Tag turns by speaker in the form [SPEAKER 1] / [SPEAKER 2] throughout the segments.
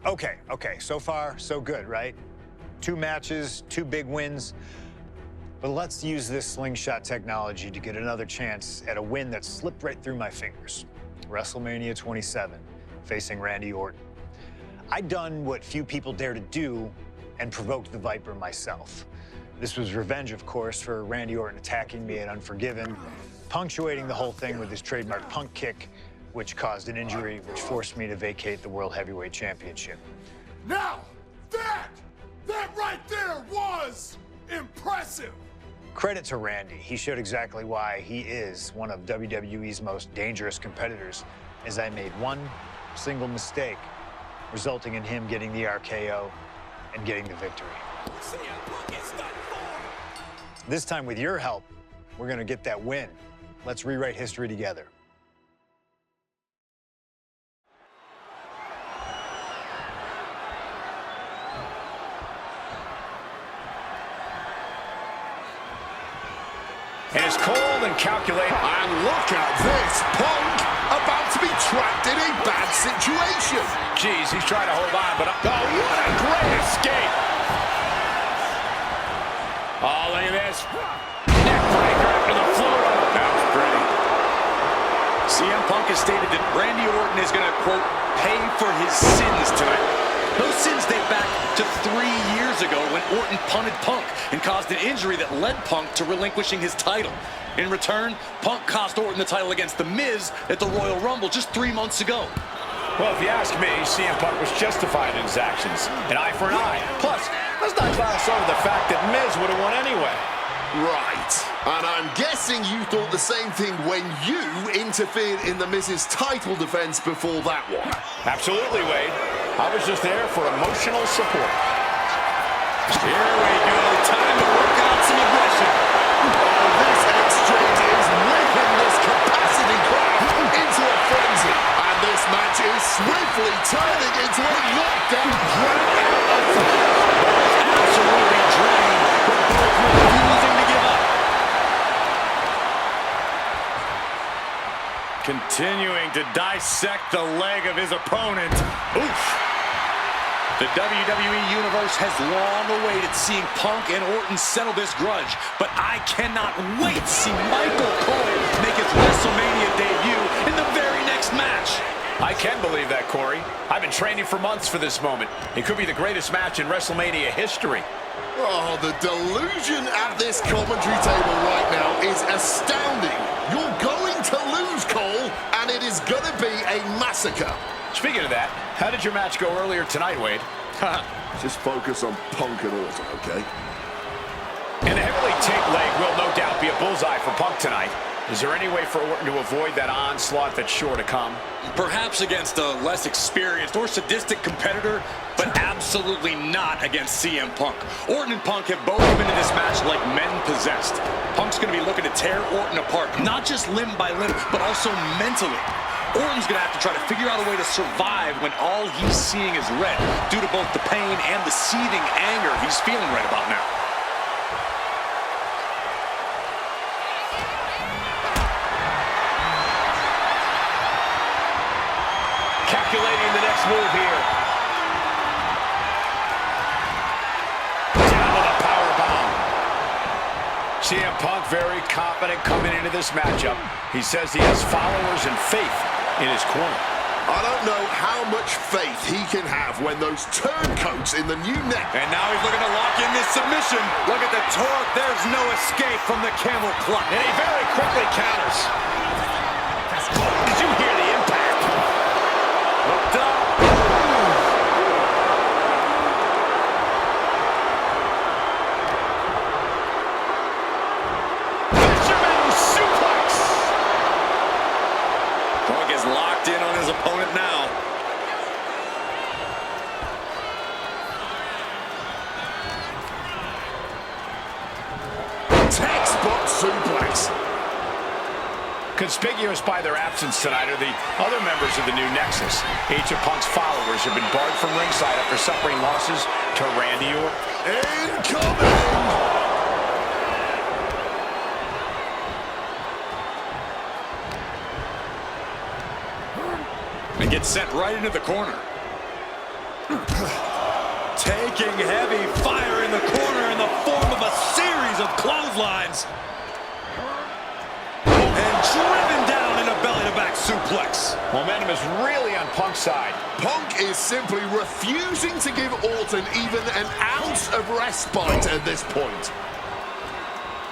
[SPEAKER 1] Okay, so far, so good, right? 2 matches, 2 big wins. But let's use this slingshot technology to get another chance at a win that slipped right through my fingers. WrestleMania 27, facing Randy Orton. I'd done what few people dare to do and provoked the Viper myself. This was revenge, of course, for Randy Orton attacking me at Unforgiven, punctuating the whole thing with his trademark punk kick, which caused an injury, which forced me to vacate the World Heavyweight Championship.
[SPEAKER 2] Now, that right there was impressive.
[SPEAKER 1] Credit to Randy. He showed exactly why he is one of WWE's most dangerous competitors, as I made one single mistake, resulting in him getting the RKO and getting the victory. This time, with your help, we're gonna get that win. Let's rewrite history together.
[SPEAKER 3] And it's cold and calculated.
[SPEAKER 2] And look at this, Punk about to be trapped in a bad situation.
[SPEAKER 3] Jeez, he's trying to hold on, but oh, what a great escape. Oh, look at this. Neckbreaker after the floor. That was pretty. CM Punk has stated that Randy Orton is going to, quote, pay for his sins tonight. Those sins date back to 3 years ago when Orton punted Punk and caused an injury that led Punk to relinquishing his title. In return, Punk cost Orton the title against The Miz at the Royal Rumble just 3 months ago.
[SPEAKER 4] Well, if you ask me, CM Punk was justified in his actions. An eye for an eye. Plus, let's not gloss over the fact that Miz would have won anyway.
[SPEAKER 2] Right. And I'm guessing you thought the same thing when you interfered in The Miz's title defense before that one.
[SPEAKER 4] Absolutely, Wade. I was just there for emotional support.
[SPEAKER 3] Here we go. Time to work out some aggression.
[SPEAKER 2] This exchange is whipping this capacity crowd into a frenzy. And this match is swiftly turning into a knockdown drag-out affair.
[SPEAKER 3] Absolutely drained, but both refusing to give up. Continuing to dissect the leg of his opponent. Oof. The WWE Universe has long awaited seeing Punk and Orton settle this grudge, but I cannot wait to see Michael Cole make his WrestleMania debut in the very next match.
[SPEAKER 4] I can believe that, Corey. I've been training for months for this moment. It could be the greatest match in WrestleMania history.
[SPEAKER 2] Oh, the delusion at this commentary table right now is astounding. You're going to lose, Cole, and it is going to be a massacre.
[SPEAKER 4] Speaking of that, how did your match go earlier tonight, Wade?
[SPEAKER 2] Just focus on Punk and Orton, okay?
[SPEAKER 4] And the heavily taped leg will no doubt be a bullseye for Punk tonight. Is there any way for Orton to avoid that onslaught that's sure to come?
[SPEAKER 3] Perhaps against a less experienced or sadistic competitor, but absolutely not against CM Punk. Orton and Punk have both come into this match like men possessed. Punk's going to be looking to tear Orton apart, not just limb by limb, but also mentally. Orton's going to have to try to figure out a way to survive when all he's seeing is red, due to both the pain and the seething anger he's feeling right about now.
[SPEAKER 4] Calculating the next move here. Down with a powerbomb. CM Punk very confident coming into this matchup. He says he has followers and faith in his corner.
[SPEAKER 2] I don't know how much faith he can have when those turncoats in the new neck.
[SPEAKER 3] And now he's looking to lock in this submission. Look at the torque. There's no escape from the camel clutch.
[SPEAKER 4] And he very quickly counters. Did you hear the impact?
[SPEAKER 3] Hooked up.
[SPEAKER 4] Fisherman suplex.
[SPEAKER 3] Punk is locked in on his opponent now.
[SPEAKER 2] Textbook suplex.
[SPEAKER 4] Conspicuous by their absence tonight are the other members of the new Nexus. Each of Punk's followers have been barred from ringside after suffering losses to Randy Orton.
[SPEAKER 2] Incoming!
[SPEAKER 3] And gets sent right into the corner. Taking heavy fire in the corner in the form of a series of clotheslines. And driven down in a belly-to-back suplex.
[SPEAKER 4] Momentum is really on Punk's side.
[SPEAKER 2] Punk is simply refusing to give Orton even an ounce of respite at this point.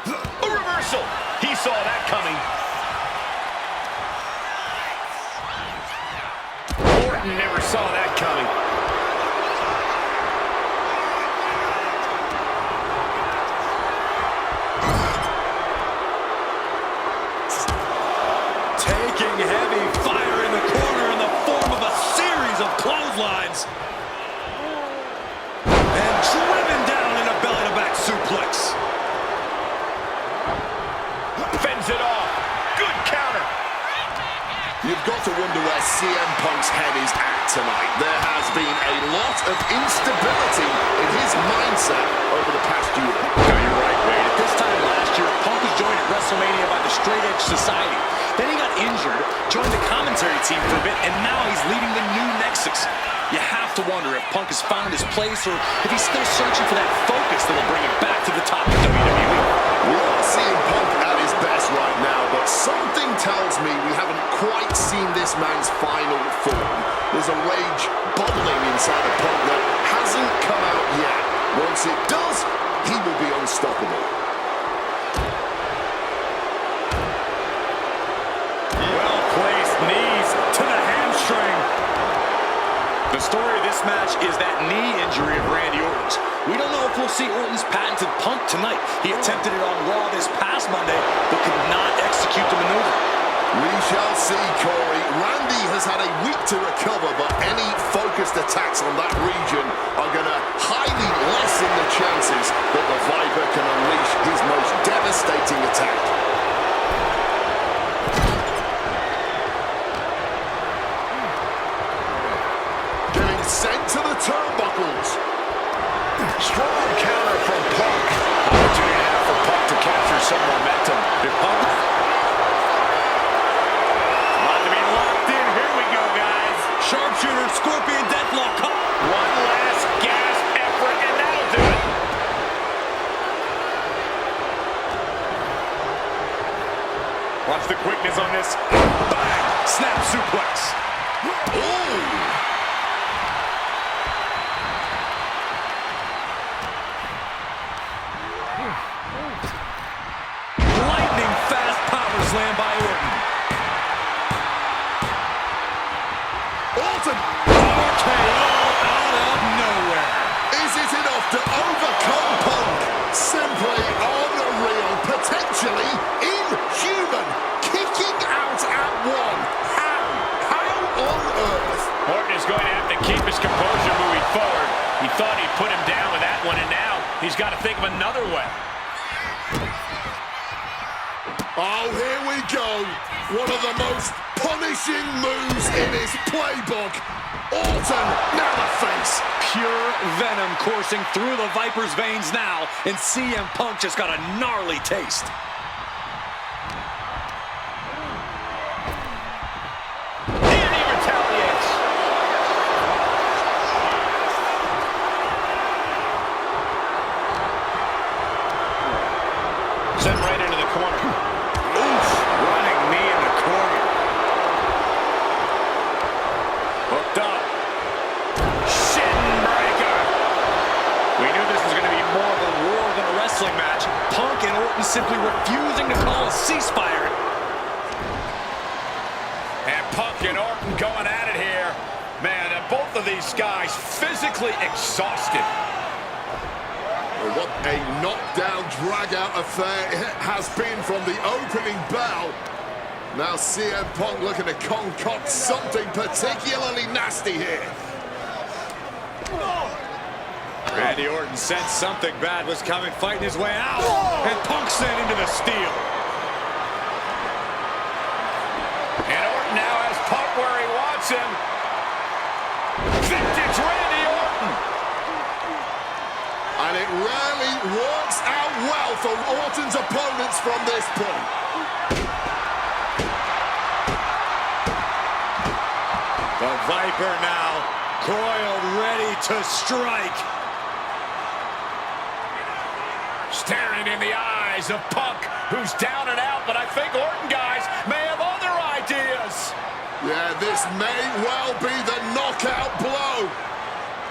[SPEAKER 4] A reversal. He saw that coming. Orton never saw that coming.
[SPEAKER 3] Taking heavy fire in the corner in the form of a series of clotheslines. And driven down in a belly-to-back suplex.
[SPEAKER 4] Fends it off. Good counter.
[SPEAKER 2] You've got to wonder where CM Punk's head is at tonight. There has been a lot of instability in his mindset over the past year.
[SPEAKER 3] No, you're right, Wade. At this time last year, Punk was joined at WrestleMania by the Straight Edge Society. Then he got injured, joined the commentary team for a bit, and now he's leading the new Nexus. You have to wonder if Punk has found his place or if he's still searching for that focus that'll bring him back to the top of WWE.
[SPEAKER 2] We are seeing Punk at his best right now, but something tells me we haven't quite seen this man's final form. There's a rage bubbling inside of Punk that hasn't come out yet. Once it does, he will be unstoppable.
[SPEAKER 3] Well-placed knees to the hamstring. The story of this match is that knee injury of Randy Orton's. We don't know if we'll see Orton's patented Punk tonight. He attempted it on Raw this past Monday, but could not execute the maneuver.
[SPEAKER 2] We shall see, Corey. Randy has had a week to recover, but any focused attacks on that region are going to highly lessen the chances that the Viper can unleash his most devastating attack. Getting sent to the turnbuckles.
[SPEAKER 4] Strong counter from Punk. Opportunity now for Punk to capture some momentum. If Punk...
[SPEAKER 3] About to be locked in. Here we go, guys. Sharpshooter, Scorpion, Deathlock.
[SPEAKER 4] One last gasp effort, and that'll do it.
[SPEAKER 3] Watch the quickness on this. Bang! Snap suplex.
[SPEAKER 2] Ooh!
[SPEAKER 3] Lightning fast power slam by Orton.
[SPEAKER 2] Orton!
[SPEAKER 3] RKO out of nowhere.
[SPEAKER 2] Is it enough to overcome Punk? Simply unreal, potentially inhuman, kicking out at one. How on earth?
[SPEAKER 4] Orton is going to have to keep his composure moving forward. He thought he'd put him down with that one, and now he's got to think of another way.
[SPEAKER 2] Oh, here we go. One of the most punishing moves in his playbook. Orton, now the face.
[SPEAKER 3] Pure venom coursing through the Viper's veins now, and CM Punk just got a gnarly taste.
[SPEAKER 4] And he retaliates. Sent right into the corner.
[SPEAKER 3] Oof, running knee in the corner. Hooked up. Shin breaker. We knew this was going to be more of a war than a wrestling match. Punk and Orton simply refusing to call a ceasefire.
[SPEAKER 4] And Punk and Orton going at it here. Man, and both of these guys physically exhausted.
[SPEAKER 2] What a knockdown, drag-out affair it has been from the opening bell. Now CM Punk looking to concoct something particularly nasty here.
[SPEAKER 3] Randy Orton sensed something bad was coming, fighting his way out. And Punk sent into the steel.
[SPEAKER 4] And Orton now has Punk where he wants him. Vintage Randy Orton.
[SPEAKER 2] And it rarely works out well for Orton's opponents from this point.
[SPEAKER 3] The Viper now Coiled, ready to strike.
[SPEAKER 4] Staring in the eyes of Punk, who's down and out, but I think Orton, guys, may have other ideas.
[SPEAKER 2] Yeah, this may well be the knockout blow.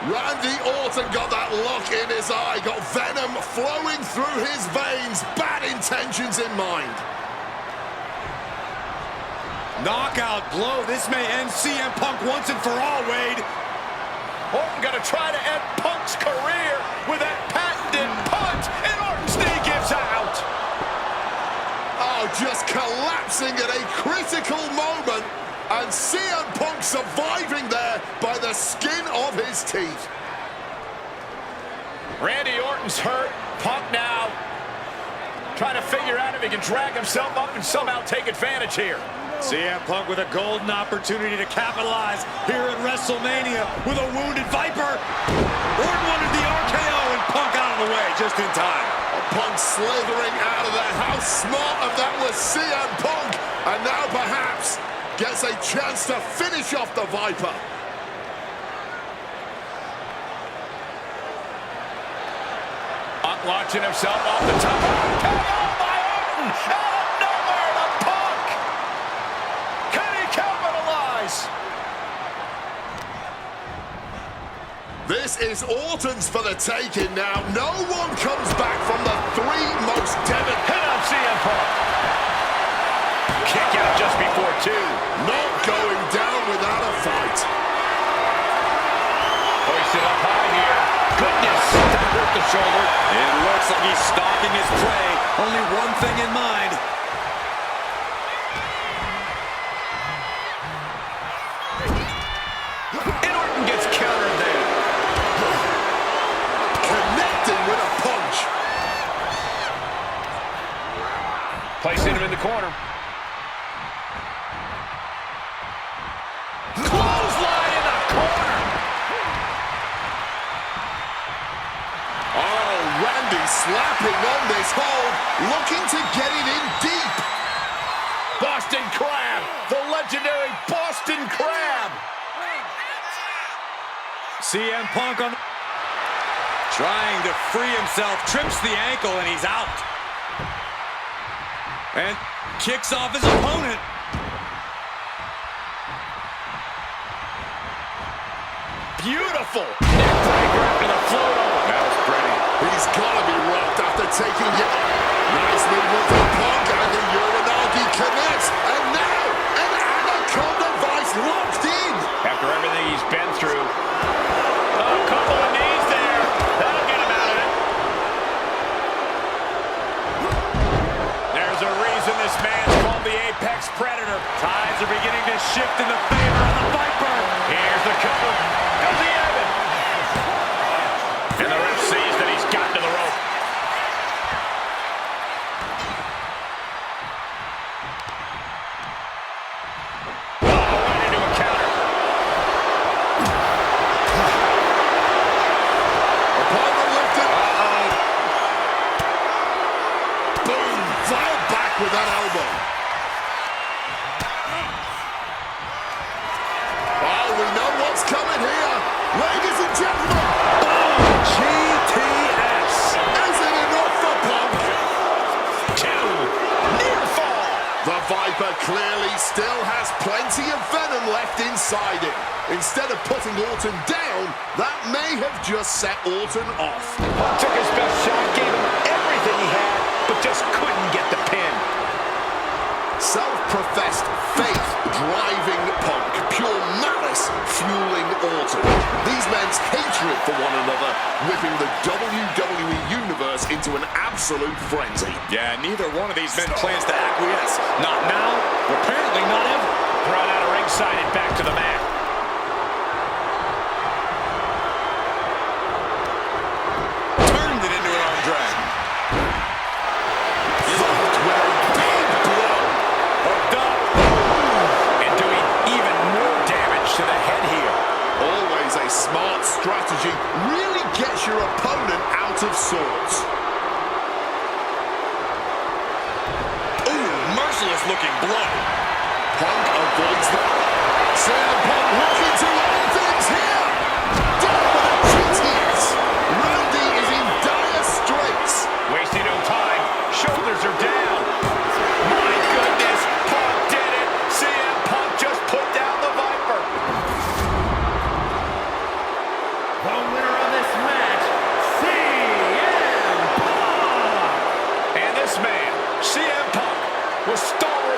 [SPEAKER 2] Randy Orton got that look in his eye, got venom flowing through his veins, bad intentions in mind.
[SPEAKER 3] Knockout blow. This may end CM Punk once and for all, Wade.
[SPEAKER 4] Orton gonna try to end Punk's career with that patented punch, and Orton's knee gives out.
[SPEAKER 2] Oh, just collapsing at a critical moment. And CM Punk surviving there by the skin of his teeth.
[SPEAKER 4] Randy Orton's hurt. Punk now trying to figure out if he can drag himself up and somehow take advantage here.
[SPEAKER 3] CM Punk with a golden opportunity to capitalize here at WrestleMania with a wounded Viper. Orton wanted the RKO and Punk out of the way just in time.
[SPEAKER 2] Punk slithering out of there. How smart of that was CM Punk. And now perhaps gets a chance to finish off the Viper.
[SPEAKER 4] Punk launching himself off the top. KO by Orton! Out of nowhere to Punk! Can he capitalize?
[SPEAKER 2] This is Orton's for the taking now. No one comes back from the three most devastating.
[SPEAKER 4] Hit on CM Punk. Kick out just before two.
[SPEAKER 2] Not going down without a fight.
[SPEAKER 4] Hoisted up high here. Goodness, that hurt the shoulder.
[SPEAKER 3] It looks like he's stalking his prey. Only one thing in mind.
[SPEAKER 4] And Orton gets countered there.
[SPEAKER 2] Connecting with a punch.
[SPEAKER 4] Placing him in the corner.
[SPEAKER 2] Slapping on this hold, looking to get it in deep.
[SPEAKER 4] Boston Crab, the legendary Boston Crab.
[SPEAKER 3] CM Punk on trying to free himself, trips the ankle, and he's out. And kicks off his opponent.
[SPEAKER 4] Beautiful neck breaker after the float over. That was pretty.
[SPEAKER 2] He's got to be rocked after taking it. Nice movement from Punk, and the Uranagi connects. And now, an Anaconda Vice locked in.
[SPEAKER 4] After everything he's been through. A couple of knees there. That'll get him out of it. There's a reason this man's called the Apex Predator. Tides are beginning to shift in the favor of the Viper. Here's the cover. Goes the Evan. And the ref sees that he's gotten to the rope. Right into a counter.
[SPEAKER 2] Opponent lifted. Boom. Filed back with that elbow. Oh, we know what's coming here. Ladies and gentlemen.
[SPEAKER 3] GTS.
[SPEAKER 2] Is it enough for Punk?
[SPEAKER 4] Two. Near fall.
[SPEAKER 2] The Viper clearly still has plenty of venom left inside it. Instead of putting Orton down, that may have just set Orton off.
[SPEAKER 4] Punk took his best shot, gave him everything he had, but just couldn't get the pin.
[SPEAKER 2] Self-professed faith driving Punk, pure malice fueling Orton. These men's hatred for one another whipping the WWE Universe into an absolute frenzy.
[SPEAKER 3] Yeah, neither one of these men plans to acquiesce. Not now, apparently not ever.
[SPEAKER 4] Thrown out of ringside and back to the mat.
[SPEAKER 3] Turned it into an arm drag.
[SPEAKER 2] Fucked with a big blow.
[SPEAKER 4] Hooked up. And doing even more damage to the head here.
[SPEAKER 2] Always a smart strategy. Really gets your opponent out of sorts.
[SPEAKER 3] Ooh, merciless looking blow.
[SPEAKER 2] Punk avoids that. CM Punk looking to end things here.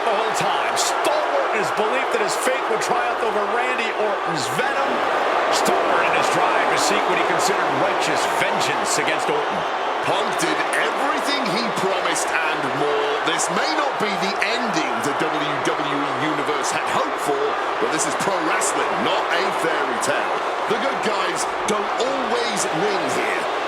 [SPEAKER 4] the whole time. Stalwart in his belief that his fate would triumph over Randy Orton's venom. Stalwart in his drive to seek what he considered righteous vengeance against Orton.
[SPEAKER 2] Punk did everything he promised and more. This may not be the ending the WWE Universe had hoped for, but this is pro wrestling, not a fairy tale. The good guys don't always win here.